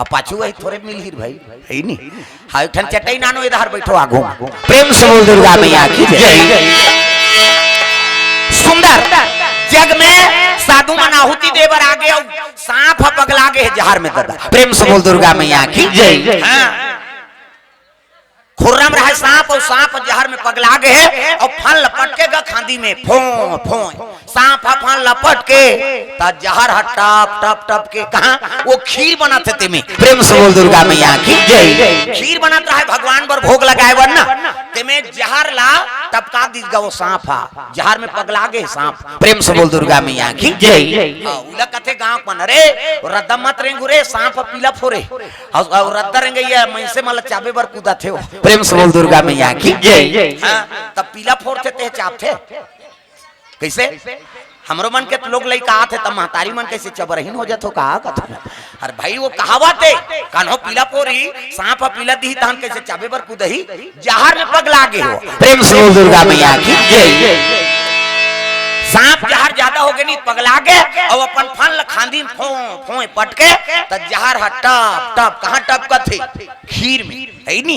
अब पाछू वही थोड़े मिल भाई है नी हाय ठन चटई नानो इधर बैठो आगो प्रेम से बोल दुर्गा मैया की जय। सुंदर जग में साधु मन आहुति देवर आ गए सांप पगला गए जहर में दादा प्रेम से बोल दुर्गा मैया की जय। खुर्रम रहा सांप और सांप जहर में पगला गए और फन लपट के गा खांदी में फो फो सांप फन लपट के ता जहर टप टप टप के कहा वो खीर बनाते थे में प्रेम से बोल दुर्गा मैया की जय। खीर बनाता है भगवान पर भोग लगाए वरना ते में जहर ला टपका दीगा वो सांप जहर में पगला गए सांप प्रेम से बोल दुर्गा मैया की जय। उला कथे गांव मन रे रद्दा मत रेंगुरे सांप पीला फोरे और रद्दा रेंगे ये मैसे मल चाबे बर कूदा थे प्रेम से बोल दुर्गा मैया की जय। तब पीला फोड़ते थे चाप थे कैसे हमरो मन के लोग लइका आते तब महतारी मन कैसे चबरहीन हो जातो कहा कथो अरे भाई वो कहावत है कान्हो पीला पोरी सांप पीला दी तहन कैसे चाबे बर कूदही जहर में पगला गे हो प्रेम से बोल दुर्गा मैया की जय। सांप जहर ज्यादा हो गए नहीं पगला गए और अपन फन खांदी फो फो पटके त जहर टप टप कहां टपका थे खीर में है नी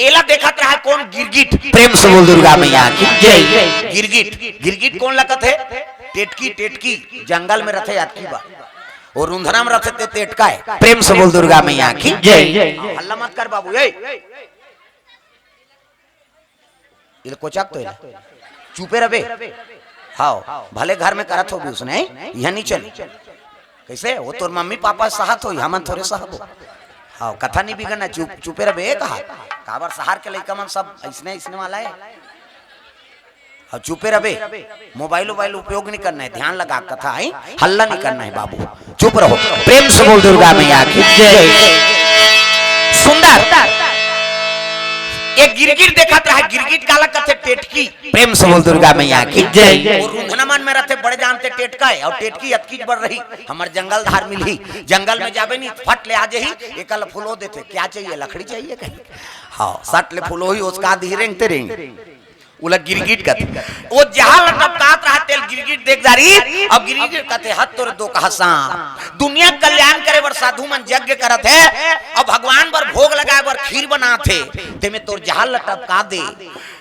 एला देखा रहा है कौन गिरगिट प्रेम से बोल दुर्गा मैया की जय। गिरगिट गिरगिट कौन लगत है टेटकी टेटकी जंगल में रहते यादकी बा और रुंधना में रहते टेटका है प्रेम से बोल दुर्गा मैया की जय। हल्ला मत कर बाबू ए इले कोचाक तो चुपे रबे हाओ भले घर में करत हो भी उसने यह नहीं चल कैसे वो तोर मम्मी पापा साहत हो हमन थोड़े साहब हो हाओ कथा नहीं बिगड़ना चुपे रबे कहा काबर सहार के लइका मन सब इसने इसने वाला है और चुपे रबे मोबाइल उपयोग नहीं करना है ध्यान लगा कथा है हल्ला नहीं करना है बाबू चुप रहो प्रेम से बोल दुर्गा मैया की जय। सुंदर एक गिरगिट देखा रहा गिरगिट काला कथे टेटकी प्रेम से बोल दुर्गा मैया की जय। और रुंधना मन में रहते बड़े जानते टेटका है और टेटकी अतकी बढ़ रही हमार जंगल धार मिली जंगल में जाबे नहीं फट ले आ जही एकल फूलो देते क्या चाहिए लकड़ी चाहिए कहीं हाँ सट ले फूलो ही उसका धी रेंगते रेंग उला गिरगिट कथे वो जहां टपकात रहा तेल गिरगिट देख जारी अब गिरगिट कथे हद तोरे दो कहा सांप दुनिया कल्याण करे बर साधु मन यज्ञ करत है अब भगवान बर भोग लगाए बर खीर बनाथे ते में तोर जहां टपका दे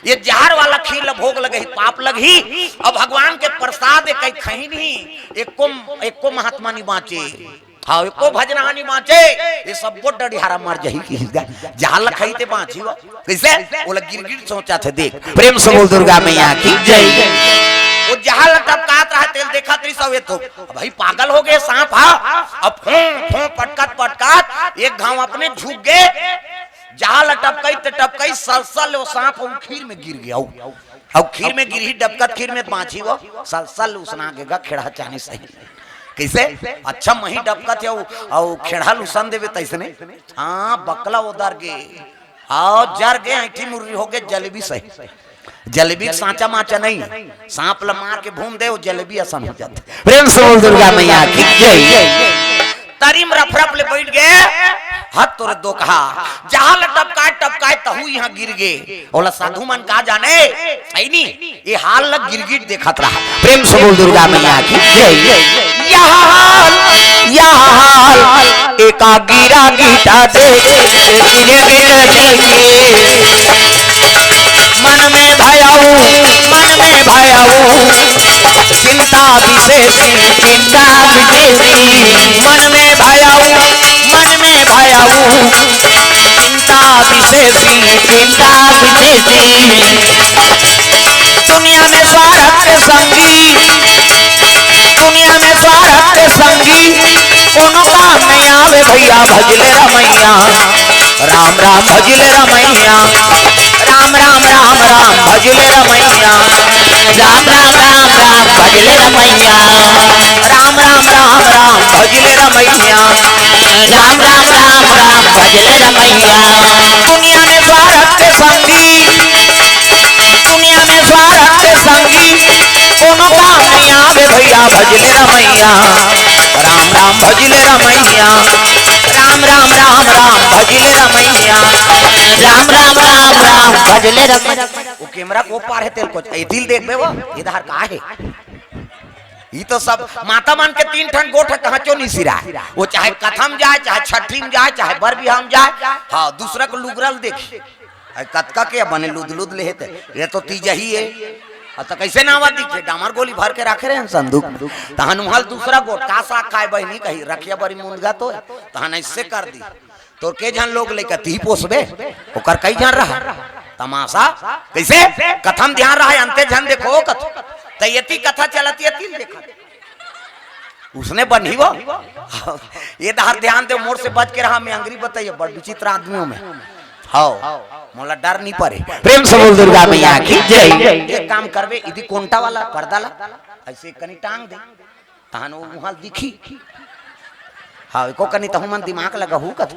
ये जहर वाला खीर ल भोग लगे पाप लगी अब भगवान के प्रसाद कई खही नहीं एको महात्मा नहीं बाँचे हाँ एको भजना नहीं बाँचे ये सब को डडिहारा मर जही की जहां खई ते बाँची वो कैसे वो गिरगिट सोचा थे देख प्रेम से बोल दुर्गा मैया की जय। वो जहां टपकात रहा तेल देखा तरी सब ये तो भाई पागल हो गए सांप अब फो फो पटकात पटकात एक घाव अपने झुक गए जहां टपकई सलसल वो सांप वो खीर में गिर गया अब खीर में गिरी डबकत खीर में बाँची वो सलसल उसना गेगा खेड़ा चानी सही कैसे अच्छा मही डबकत है और खेड़ा लुसन देवे तैसने हाँ बकला उधर गे आओ जर गे ऐठी मुर्री हो गए जलेबी सही जलेबी सांचा माचा नहीं सांप ल मार के भूम दे वो जलेबी आसान हो जाते प्रेम से बोल दुर्गा मैया की जय। तरीम रफरफ ले बैठ गए हाथ तोरे दो कहा जहां टपकाए तहु यहाँ गिर गए ओला साधु मन का जाने सही नहीं ये हाल लग गिरगिट देखत रहा प्रेम से बोल दुर्गा मैया की जय। यह हाल एका गिरा गीता दे मन में भयाऊ चिंता विशेष चिंता विशेष मन में भयाऊ चिंता विशेष दुनिया में स्वार्थ के संगी कोनो काम नहीं आवे भैया भजले रमैया राम राम भजले रमैया राम राम राम राम भजले रमैया राम राम राम राम भजले रमैया राम राम राम राम भजले रमैया राम राम राम राम भजले रमैया। दुनिया में स्वार्थ के संगी कोनो काम नहीं आवे भैया भजले रमैया राम राम भजले रमैया राम राम राम राम भजले रमैया राम राम राम राम भजले रमैया। वो कैमरा को पार है तेल को ये दिल देख बे वो इधर का है ये तो सब माता मान के 3 ठन गोठ कहाँ चो नहीं सिरा वो चाहे कथम जाए चाहे छठी में जाए चाहे बर बिहाम जाए। हाँ दूसरा को लुगरल देखी कतका के बने लुद लुद ले ये तो तीजा ही है तो कैसे नावा दिखे डामर गोली भर के रखे रहे संदूक तहन महल दूसरा गोट का साग खाए बहनी कही रखिया बड़ी मुनगा तो तहन ऐसे कर दी तो के जन लोग लेकर ती पोसबे ओकर कई जन रहा तमाशा कैसे कथम ध्यान रहा अंते जन देखो कथ तयती कथा चलती है तिल देखा उसने बनी वो ये दार ध्यान दे मोर से बच के रहा मैं अंग्रेजी बताइए बड़ विचित्र आदमियों में हाँ मोला डर नहीं पड़े प्रेम से बोल दुर्गा मैया की जय। एक काम करवे इदी कोंटा वाला पर्दा ला ऐसे कनी टांग दे तहन वो मुहल दिखी। हाँ एको कनी तहु मन दिमाग लगा हु कत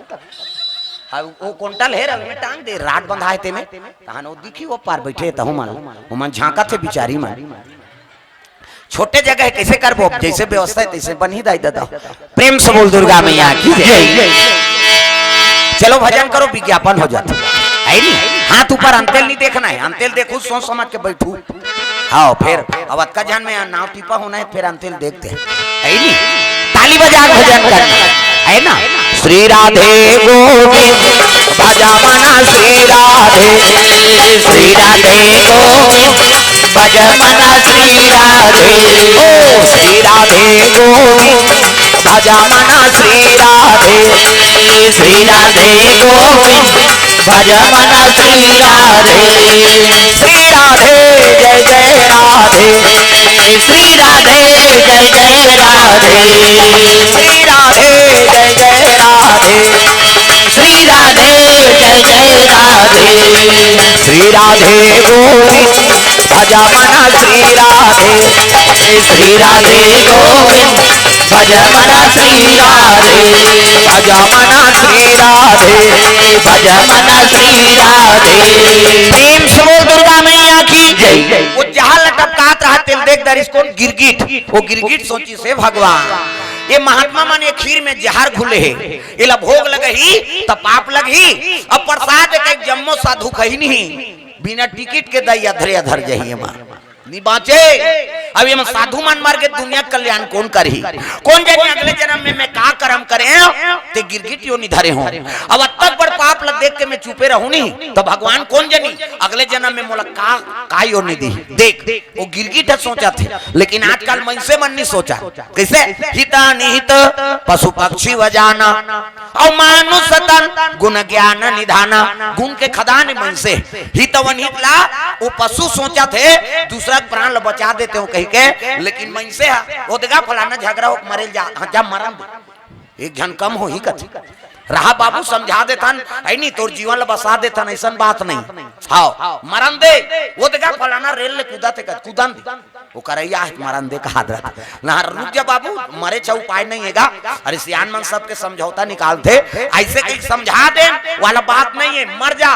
हाँ वो कोंटा ले रहा में टांग दे रात बंधा है ते में तहन वो दिखी वो पार बैठे तहु मन झांका थे बिचारी मन छोटे जगह है कैसे करबो जैसे व्यवस्था है तैसे बन ही दाई दादा। प्रेम से बोल दुर्गा मैया की जय। चलो भजन करो विज्ञापन हो जाता है नहीं हाथ ऊपर अंतेल नहीं देखना है अंतेल देखू सोच समझ के बैठू। हाँ फिर अब अतका जान में नाव टिपा होना है फिर अंतेल देखते हैं है नहीं ताली बजा भजन करना है ना। श्री राधे गोविंद भजा मना श्री राधे गोविंद भज मना श्री राधे ओ श्री राधे गोविंद भजा मना श्री राधे गोविंद भज मना श्री राधे जय जय राधे श्री राधे जय जय राधे श्री राधे जय जय राधे श्री राधे जय जय राधे श्री राधे गोविंद भजा मना श्री राधे गोविंद भज मना श्री राधे भजा मना श्री राधे भज मना श्री राधे। प्रेम से बोल दुर्गा मैया की जय। वो जहां लटकात रहा तिल देख दरिस को गिरगिट वो गिरगिट सोची से भगवान ये महात्मा मन ये खीर में जहर घुले है इला भोग लगही त पाप लगही अब प्रसाद के जम्मो साधु कही नहीं बिना टिकट के दई अधरे अधर जही मां नहीं बाचे। अब ये साधु मान मार के दुनिया कल्याण कौन करही कौन जाने अगले जन्म में मैं का कर्म करे ते गिरगिट यो निधरे हो। अब तक बड़ पाप लग देख के मैं चुपे रहूं नहीं तो भगवान कौन जानी अगले जन्म में मोला का यो नहीं दी देख वो गिरगिट सोचा थे लेकिन आजकल मन से मन नहीं सोचा कैसे हिता निहित पशु पक्षी वजाना और मानुष तन गुण ज्ञान निधाना गुण के खदान मन से हितवन हितला वो पशु सोचा थे दूसरा प्राण ल बचा देते हो कहीं के लेकिन मन से वो देगा फलाना झगड़ा हो मरे जा मरन एक घन कम हो ही कथी रहा बाबू समझा देतन है नहीं तोर जीवन ल बसा देतन ऐसा बात नहीं। हाँ मरन दे वो देगा फलाना रेल ले कूदा थे कूदन वो करैया है मरन दे कहा दे ना रुक जा बाबू मरे छ उपाय नहीं हैगा अरे सियान मन सबके समझौता निकालते ऐसे कहीं समझा दे वाला बात नहीं है मर जा।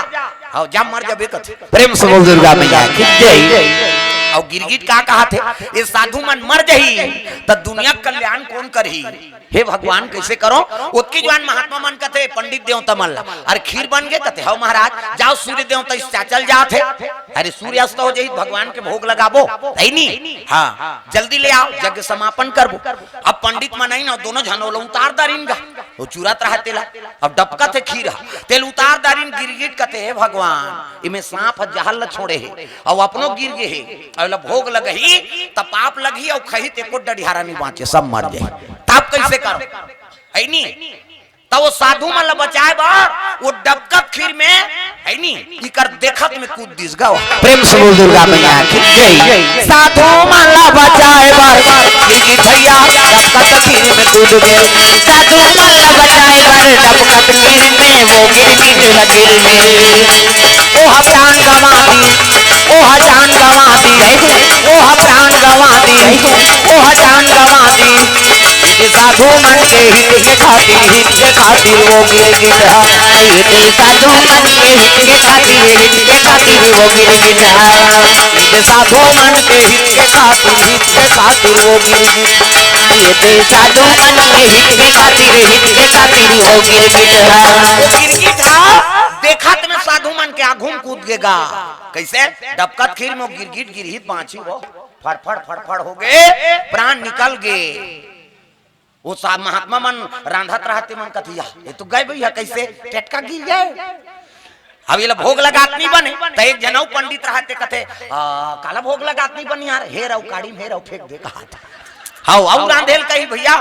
हाँ जा मर जा बेकत। प्रेम से बोल दुर्गा मैया की जय। और गिरगिट का कहा थे ये साधु मन मर जही तो दुनिया कल्याण कौन करही हे भगवान कैसे करो उसकी जवान महात्मा मन कहते पंडित देवता मल्ला अरे खीर बन गए कहते हो महाराज जाओ सूर्य देवता इस चल जाते अरे सूर्यास्त हो जाए भगवान के भोग लगाबो नहीं। हाँ जल्दी ले आओ यज्ञ समापन करबो। अब पंडित मन आई ना दोनों झनोल उतार दारीन गा वो चूरत रहा तेला अब डबका थे खीर तेल उतार दारीन गिरगिट कहते है भगवान इमे सांप जहल छोड़े है और अपनो गिर गए है और भोग लगही तब पाप लगी और खही ते को डढ़ियारा नहीं बाँचे सब मर जाए तब कैसे करो है नहीं तब वो साधु मन ल बचाए बा वो डबकत खीर में है नहीं इकर देखत में कूद दिस गाओ। प्रेम से बोल दुर्गा मैया की जय। साधु मन ल बचाए बा गिरगिट भैया डबकत खीर में कूद गए साधु मन ल बचाए बा डबकत खीर में वो गिरगिट लगे ओ प्राण गवा दी ओ जान गवा दी ओ प्राण गवा दी ओ जान गवा दी साधु मन के हित के खातिर वो गिरगिट साधु मन के हित के खातिर वो गिरगिट साधु मन के हित के खातिर वो गिरगिट साधु मन के हित के खातिर वो गिरगिट देखा तुम्हें साधु मन के आघूम कूद गेगा कैसे डबकत खीर में गिरगिट गिरहित बाँची वो फड़फड़ फड़फड़ हो गए, प्राण निकल गए। वो साहब महात्मा मन रांधत रहते मन कथिया ये तो गए भैया कैसे टेटका गिर गए। अब ये भोग लगात नहीं बने तो एक जनऊ पंडित रहते कथे काला भोग लगात नहीं बनी यार हे रऊ काड़ी में रऊ फेंक दे कहा था। हाउ आउ रांधेल कही भैया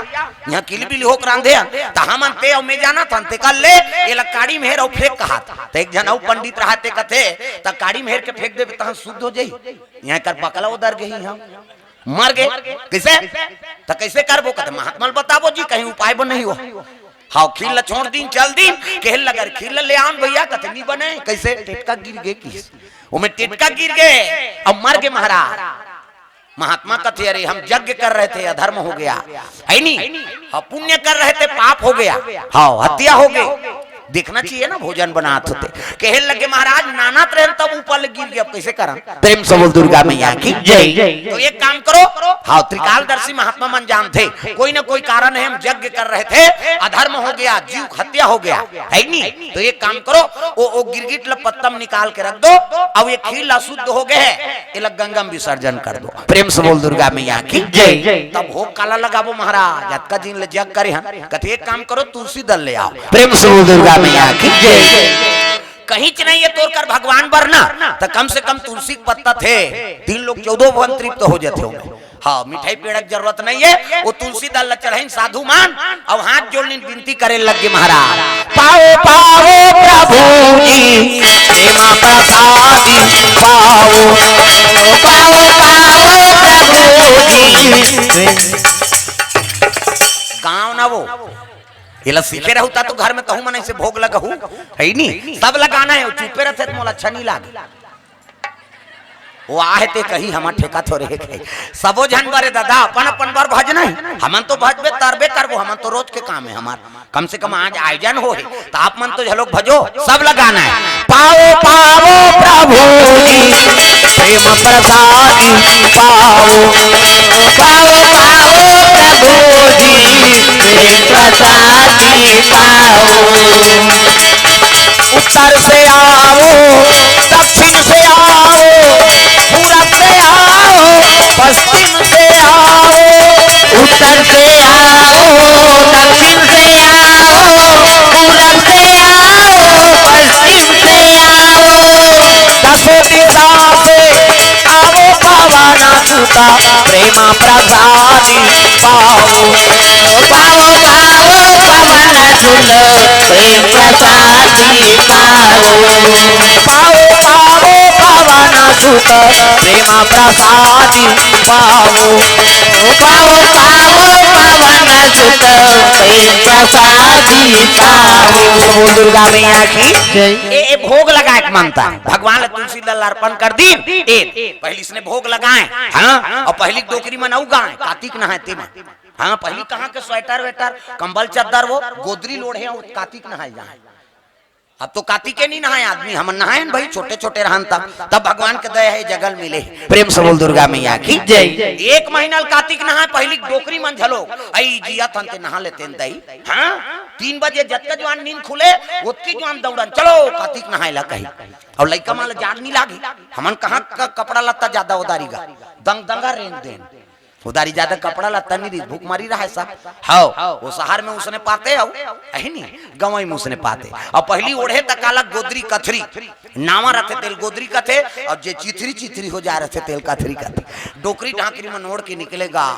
यहाँ किलबिल होक रांधे त हमन ते और मैं जाना था ते कल ले ये काड़ी में रऊ फेंक कहा था। तो एक जनऊ पंडित रहते कथे त काड़ी में के फेंक दे तहन शुद्ध हो जाई। यहाँ कर पकला उधर गई हम मर गए कैसे तो कैसे करबो कहते महात्मा बताबो जी कहीं उपाय बन नहीं हो। हाँ खील छोड़ दिन चल दिन कहल लगर खील ले आन भैया कथे नहीं बने कैसे टेटका गिर गए किस वो में टेटका गिर गए अब मर गए महाराज। महात्मा कथे अरे हम यज्ञ कर रहे थे अधर्म हो गया है नहीं हाँ पुण्य कर रहे थे पाप हो गया हाँ हत्या हो गई। देखना चाहिए ना भोजन बनाते होते कहल लगे महाराज नाना ट्रेन तब ऊपर गिर गया अब कैसे करा। प्रेम से बोल दुर्गा मैया की जय। तो एक काम करो हाँ त्रिकालदर्शी महात्मा मन जान थे कोई ना कोई कारण है हम यज्ञ कर रहे थे अधर्म हो गया जीव हत्या हो गया है नहीं। तो एक काम करो वो गिरगिट पत्तम निकाल के रख दो अब ये खील अशुद्ध हो गए है गंगा में विसर्जन कर दो। प्रेम से बोल दुर्गा मैया की जय। तब भोग काला लगाबो महाराज अतका दिन ले जग करे कथे एक काम करो तुलसी दल ले आओ। प्रेम से बोल दुर्गा मैया की जय। कहीं च नहीं है तोड़कर भगवान बरना तो कम से कम तुलसी पत्ता थे 3 लोग 14 भवन तृप्त हो जाते होंगे। हाँ मिठाई पेड़क जरूरत नहीं है वो तुलसी दल चढ़ाई साधु मान अब हाथ जोड़ने विनती करे लगे महाराज पाओ पाओ प्रभु जी प्रेमा प्रसादी पाओ पाओ पाओ प्रभु जी। गाँव ना वो ये सीखे रहता तो घर में कहूँ मन ऐसे भोग लगहू है नहीं सब लगाना है चुपे रहते तो मोला अच्छा नहीं लागे वो आहे ते कही हमार ठेका थोड़े है सबो जन बरे दादा अपन अपन बार भजना है हमन तो भजबे तरबे करबो हमन तो रोज के काम है हमार कम से कम आज आयोजन हो है तो आप मन तो झलोक भजो सब लगाना है। पाओ पाओ प्रभु जी प्रेम प्रसादी पाओ पाओ पाओ प्रभु जी प्रेम प्रसादी पाओ। उत्तर से आओ दक्षिण से आओ पूरब से आओ पश्चिम से आओ उत्तर से आओ दक्षिण से आओ पूरब से आओ पश्चिम से आओ दसों दिशा से आओ पावाना सुता प्रेम प्रसादी पाओ पाओ पाओ पावाना सुता प्रेम प्रसादी पाओ पाओ पाओ पावाना सुत प्रेम प्रसादी पाओ पाओ पाओ पावाना सुत प्रेम प्रसादी पाओ। दुर्गा मैया की जय। भोग लगाए मानता भगवान तुलसी दल अर्पण कर दी पहली इसने भोग लगाए हाँ और पहली डोकरी में नऊ गाय कार्तिक नहाते में हाँ पहली कहाँ के स्वेटर वेटर कंबल चद्दर वो गोदरी लोढ़े कार्तिक नहाए जाए। अब तो कार्तिक नहीं नहाए आदमी हम नहाए भाई छोटे छोटे रहन तब भगवान के दया है जगल मिले। प्रेम से बोल दुर्गा मैया की जय। 1 महीना कार्तिक नहाए पहली डोकरी मन झलो आई जिया तंते नहा लेते दई हाँ 3 बजे जत्ते जवान नींद खुले उतनी जवान दौड़न चलो कार्तिक नहाए ला कही और लइका माल जाग नहीं लागी हमन कहाँ कपड़ा लत्ता ज्यादा उदारी गा दंग दंगा रेन देन उदारी ज्यादा कपड़ा लत्ता नहीं दी भूख मारी रहा है सब हाँ वो शहर में उसने पाते हो नहीं गवाई में उसने पाते और पहली ओढ़े तकाला गोदरी कथरी नावा रखे तेल गोदरी कथे और जे चिथरी चिथरी हो जा रहे थे तेल कथरी कथे डोकरी ढाकरी में नोड़ के निकलेगा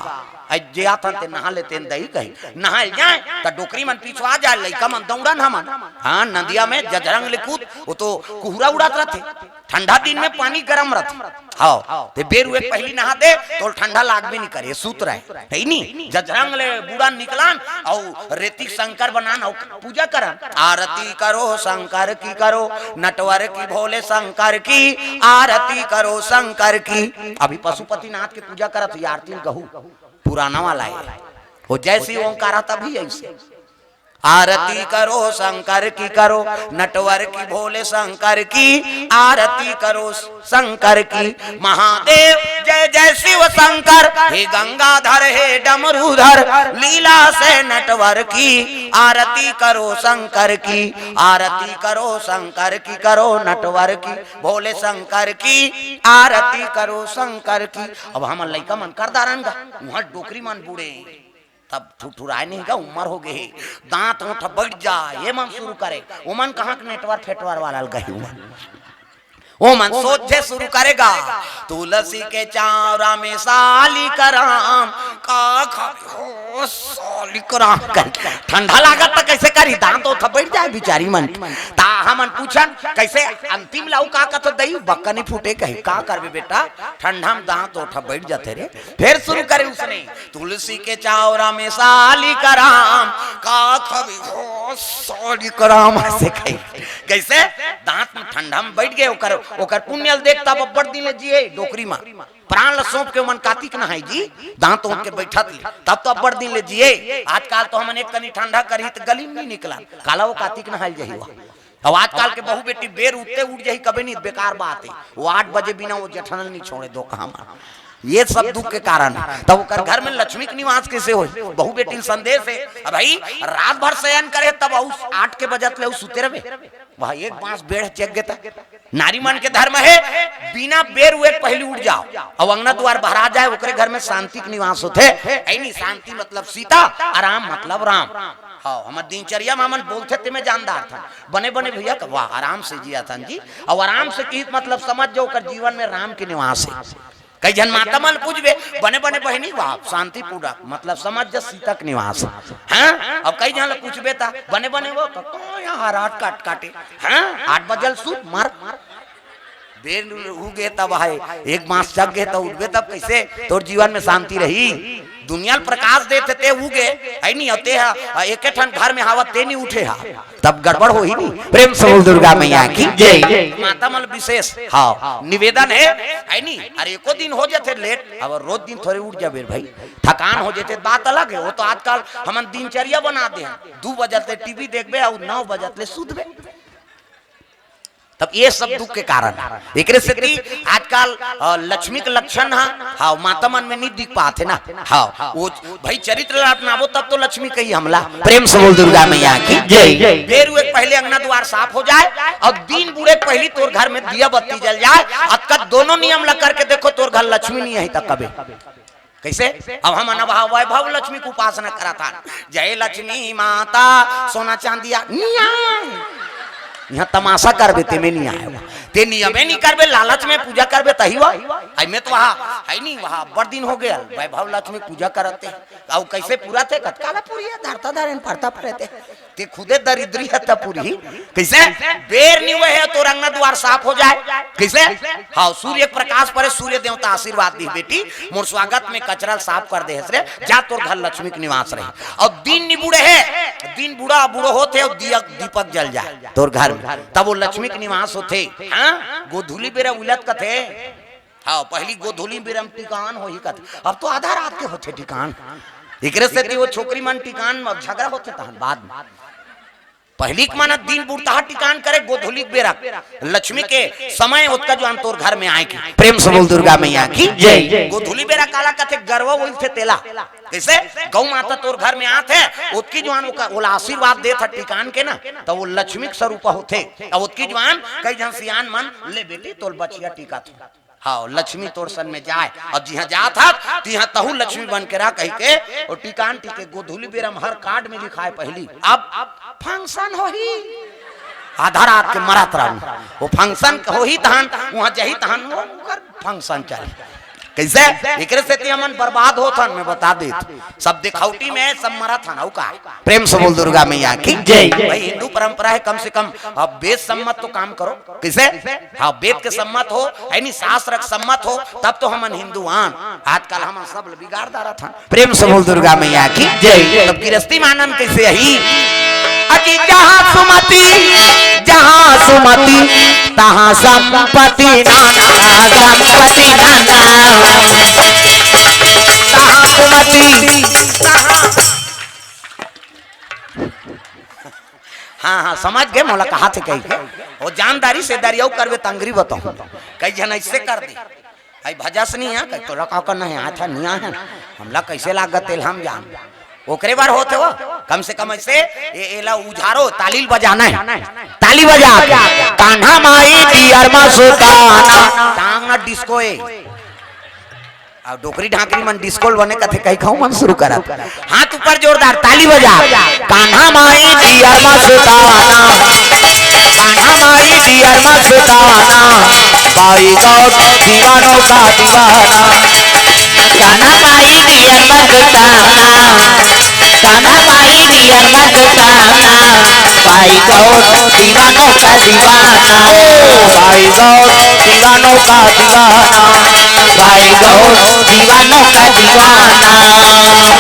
जे आता ते नहा लेते दही कही नहाए जाए तो डोकरी मन पिछवा जाए लइका मन दौड़न हमन हाँ नदिया में जजरंग लिकूद वो तो कुहरा उड़ात रहते ठंडा दिन में पानी गर्म रहता हाँ ते बेर हुए पहली नहा दे तो ठंडा लाग भी नहीं करे सूत रहे है नहीं जजरंग ले बूढ़ा निकलान और रेती शंकर बनान और पूजा करन आरती करो शंकर की करो नटवर की भोले शंकर की आरती करो शंकर की। अभी पशुपति नाथ की पूजा करत आरती कहू पुराना वाला है वो जैसी ओंकार तभी ऐसे आरती करो शंकर की करो, नटवर की भोले शंकर की आरती करो शंकर की। महादेव जय जय शिव शंकर, हे गंगाधर हे डमरूधर, लीला से नटवर की आरती करो शंकर की, आरती करो शंकर की करो, नटवर की भोले शंकर की आरती करो शंकर की। अब हम लइका मन कर दारन वहां डोकरी मन बूढ़े तब ठुठुराए नहीं का उम्र हो गई, दांत ओठ बैठ जाए, ये मन शुरू करे। वो मन कहाँ नेटवर्क फेटवर वाला गई वो मन सोचे शुरू करेगा। तुलसी के चावरा में साली कराम का खाओ साली कराम कर, ठंडा लागत तो कैसे करी, दांत ओठ बैठ जाए बिचारी मन। ता हमन पूछन कैसे अंतिम लाऊ का तो दई बक्का नहीं फूटे कहीं का करबे बेटा, ठंडा में दांत ओठ बैठ जाते रे। फिर शुरू करे उसने, तुलसी के चावरा में साली कराम का खाओ साली कराम ऐसे कही, कैसे दांत में ठंडा में बैठ गए ओकर ओकर पुण्य देखता बब्बर दिन जिए डोकरी में प्राण सौंप के मन कार्तिक नहाई जी दांत ओंट के बैठत तब तो अब्बर दिन ले जिए। आजकल तो हमने एक कनी ठंडा करी तो गली में नहीं निकला, काला वो कार्तिक नहाई जही अब आजकल के बहु बेटी बेर उठते उठ जाही कभी नहीं, बेकार बात है। वो 8 बजे बिना वो जठनल नहीं छोड़े दो कहा, ये सब दुख के कारण है। तब तो घर में लक्ष्मी के निवास कैसे हो, बहु बेटी संदेश है भाई रात भर शयन करे तब 8 के बजत ले सुते रहे भाई, एक बांस बेड़ चेक देता। नारी मन के धर्म है बिना बेर हुए पहले उठ जाओ और अंगना द्वार भरा जाए, ओकरे घर में शांति के निवास होते। ऐनी शांति मतलब सीता, आराम मतलब राम। हाँ हमारे दिनचर्या में मन बोलते थे मैं जानदार था, बने बने भैया वाह आराम से जिया था जी, और आराम से की मतलब समझ जाओ कर जीवन में राम के निवास है। कई जन माता मन पूछबे बने बने बहनी वाह शांति पूरा मतलब समझ जा सीता के निवास है। और कई जन पूछबे था बने बने वो तो यहाँ रात काट काटे हैं 8 बजल सूत मार बेर उगे तब है, एक मास जग गए तो उठबे तब कैसे तोर जीवन में शांति रही। दुनिया प्रकाश देते ते उगे है नहीं होते है, एक ठन घर में हावत ते नहीं उठे हा तब गड़बड़ हो ही नहीं। प्रेम से बोल दुर्गा मैया की जय। माता मन विशेष हाँ निवेदन है नहीं, अरे एको दिन हो जाते लेट अब रोज दिन थोड़े उठ जाबे भाई, थकान हो जाते बात अलग है। वो तो आजकल हम दिनचर्या बना दे 2 बजते टीवी देखबे और 9 बजते सूतबे, तब ये सब दुख के कारण एक आजकल लक्ष्मी के लक्षण हाँ माता मन में नहीं दिख पाते ना। हाँ वो भाई चरित्र अपनावो तब तो लक्ष्मी कही हमला। प्रेम से बोल दुर्गा मैया की जय। बेर हुए पहले अंगना द्वार साफ हो जाए और दिन बुढ़े पहली तोर घर में दिया बत्ती जल जाए, अब दोनों नियम लग करके देखो तोर घर लक्ष्मी नहीं है तक कभी कैसे। अब हम वैभव लक्ष्मी की उपासना करा था, जय लक्ष्मी माता सोना चांदिया यहाँ तमाशा करबे ते में नहीं आए ते नियमे नहीं करबे, लालच में पूजा करबे तही आई में तो वहाँ है नहीं, वहाँ बड़ दिन हो गया वैभव लक्ष्मी पूजा करते और कैसे पूरा थे कटकाला पूरी धरता धरन पड़ता पड़ते ते खुदे दरिद्री है तब पूरी कैसे बेर नहीं हुए है तो रंगना द्वार साफ हो जाए कैसे। हाँ सूर्य प्रकाश पर सूर्य देवता आशीर्वाद दी बेटी मोर स्वागत में कचरा साफ कर दे जा तोर घर लक्ष्मी के निवास रहे। और दिन निबुड़े है दिन बुढ़ा बूढ़ो होते और दीपक जल जाए तोर घर तब वो लक्ष्मी के निवास होते। हाँ गोधुली बेरा उलट कथे हाँ पहली गोधुली बेरम टिकान हो ही कथे, अब तो आधा रात के होते टिकान एकरे से वो छोकरी मन टिकान झगड़ा होते तहन बाद में पहली के माना दिन बुढ़ता टिकान करे गोधुली बेरा लक्ष्मी के समय उत्का जो अंतोर घर में आए की। प्रेम से बोल दुर्गा मैया की जय। गोधुली बेरा काला कथे गर्व बोल थे तेला कैसे गौ माता तोर घर में आते उसकी जवान वो आशीर्वाद दे था टिकान के ना तो वो लक्ष्मी के स्वरूप होते और उसकी जवान कई जन सियान मन ले बेटी तोर बचिया टीका था हाँ लक्ष्मी तोर सन में जाए और जिहाँ जा था तिहाँ तहु लक्ष्मी बन के रहा कही के और टिकान टीके गोधुली बेरम हर कार्ड में लिखा है पहली अब फंक्शन हो ही आधा रात के मरत रहा वो फंक्शन हो ही तहन वहाँ जही तहन फंक्शन चले कैसे एकरे से हमन बर्बाद होथन मैं बता दे सब दिखौटी में सब मरा था ना का। प्रेम से बोल दुर्गा मैया की जय। भाई हिंदू परंपरा है कम से कम अब वेद सम्मत तो काम करो कैसे हाँ वेद के सम्मत हो यानी शास्त्र सम्मत हो तब तो हमन हिंदुआन, आजकल हम सब बिगाड़ डाला था। प्रेम से बोल दुर्गा मैया की जय। तब गृहस्थी मानन कैसे ही अजी जहाँ सुमति तहाँ संपत्ति नाना संपत्ति नाना तहाँ सुमति हाँ हाँ समझ गए मोला कहा थे कही के वो जानदारी से दारियाऊ करवे तंगरी बताऊं कई जन ऐसे कर दी आई भजस नहीं है तो रखा कर नहीं आता नहीं है हमला कैसे लागत तेल हम जान ओकरे बार होते हो कम से कम ऐसे एला उझारो तालील बजाना है ताली बजा कान्हा माई दियर मा सुताना टांग ना डिस्को ए और डोकरी ढाकरी मन डिस्कोल बने कथे कहीं खाऊं मन शुरू करा हाथ ऊपर जोरदार ताली बजा कान्हा माई दियर मा सुताना कान्हा माई दियर मा सुताना बाई गौर दीवानों का दीवाना कान्हा माई दियर मा सुताना कान्हा माई दियर मा सुताना बाई गौर दीवानों का दीवाना बाई गौर दीवानों का दीवाना भाई गौर दीवानों का दीवाना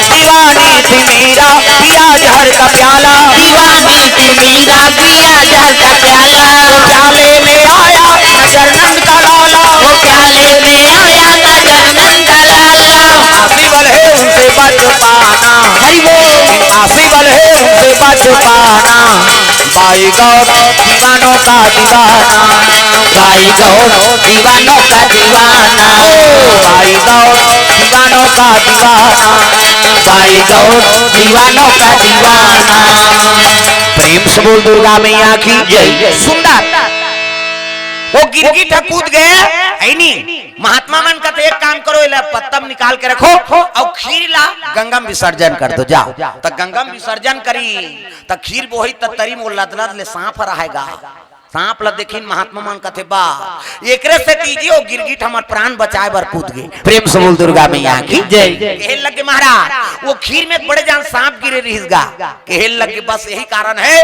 दीवानी थी मीरा पिया जहर का प्याला दीवानी थी मीरा पिया जहर का प्याला प्याले में आया नजर नंद का लाला वो प्याले में आया नजर नंद का लाला आसी बल है उनसे बच पाना हरि बोल आसी बल है उनसे बच पाना बाई गौर दीवानों का दीवाना भाई गौर दीवानों का दीवाना बाई गौर दीवानों का दीवाना भाई गौर दीवानों का दीवाना प्रेम से बोल दुर्गा मैया की जय सुंदर वो गिरगिट कूद गए ऐनी महात्मा मन का तो एक काम करो इला पत्तम निकाल के रखो और खीर ला गंगा में विसर्जन कर दो जाओ तो गंगा में विसर्जन करी तो खीर बोही तो तरी मो लदलद ले सांप रहेगा सांप ला देखिन महात्मा मन कथे बा एकरे से कीजिए वो गिरगिट हमार प्राण बचाए बर कूद गए प्रेम से बोल दुर्गा मैया की जय कहल लगे महाराज वो खीर में बड़े जान सांप गिरे रहीसगा कहल लगे बस यही कारण है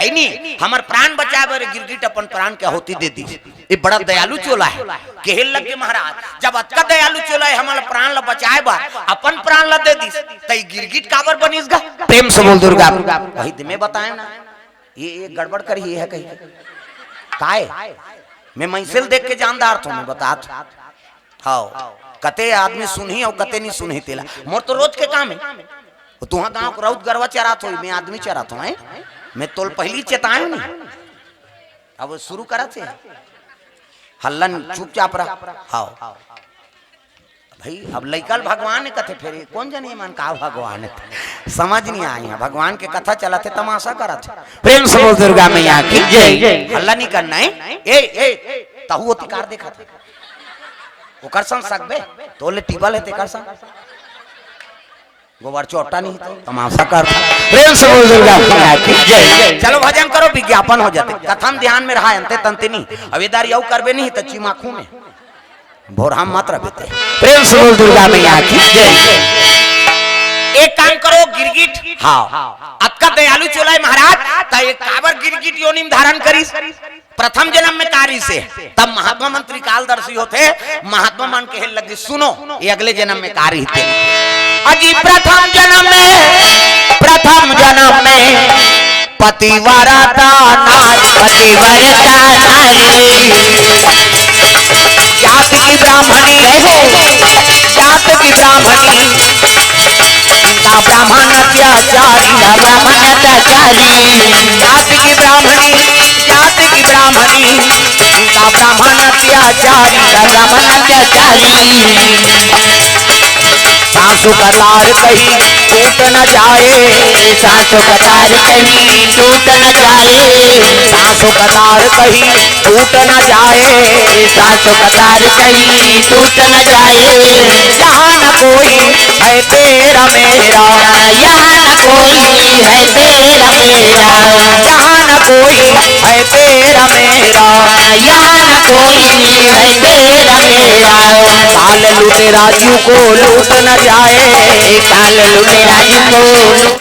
नहीं हमार प्राण बचाए बर गिरगिट अपन प्राण के आहुति दे दी ये बड़ा दयालु चोला है कहल लगे महाराज जब अतका दयालु चोला है हमारा प्राण ला बचाए बर अपन प्राण ला दे दी तो गिरगिट काबर बनीसगा प्रेम से बोल दुर्गा वही तुम्हें बताए ना ये गड़बड़ करी है कहीं काय मैं मैसेल देख के जानदार थो मैं बता हां कते आदमी सुनही और कते नहीं सुनही तेला मोर तो रोज के काम है तुहा गांव को राउत गरवा चरात हो मैं आदमी चरात हूं मैं तोल पहली चेताए नहीं अब शुरू करा थे हल्लन चुपचाप रहा हां भाई अब लइकल भगवान ने कथे फिर कौन जाने मन का भगवान है समझ नहीं आई है भगवान के कथा चला थे तमाशा करा थे प्रेम से बोल दुर्गा मैया की जय हल्ला नहीं करना है ए तहु अधिकार देखा था ओकर संग सकबे तोले टीबल है तेकर संग गोबर चोटा नहीं तो तमाशा कर प्रेम से बोल दुर्गा मैया की जय चलो भजन करो विज्ञापन हो जाते कथम ध्यान में रहा अंते तंते नहीं अवेदारी यू करबे नहीं तो चिमाखू में भोर हम मात्र बेते प्रेम से बोल दुर्गा मैया की जय एक काम करो गिरगिट हाँ अतका दयालु चोला है महाराज ता एक काबर गिरगिट योनि में धारण करी प्रथम जन्म में कारी से तब महात्मा मंत्री कालदर्शी होते महात्मा मन के लगे सुनो ये अगले जन्म में कारी थे अजी प्रथम जन्म में पतिव्रता नारी पतिव्रता नारी जात की ब्राह्मणी जात की ब्राह्मणी इनका ब्राह्मण अत्याचारी ब्राह्मण अत्याचारी जात की ब्राह्मणी इनका ब्राह्मण अत्याचारी ब्राह्मण अत्याचारी सासु का लार कहीं टूट न जाए सासु का तार कहीं टूट न जाए सासु का तार कहीं टूट न जाए सासु का तार कहीं टूट न जाए यहाँ न कोई है तेरा मेरा यहाँ न कोई है तेरा मेरा यहाँ न कोई है तेरा मेरा यहाँ न कोई है तेरा मेरा काल लुटे राजू को लूट न जाए काल लुटे राजू को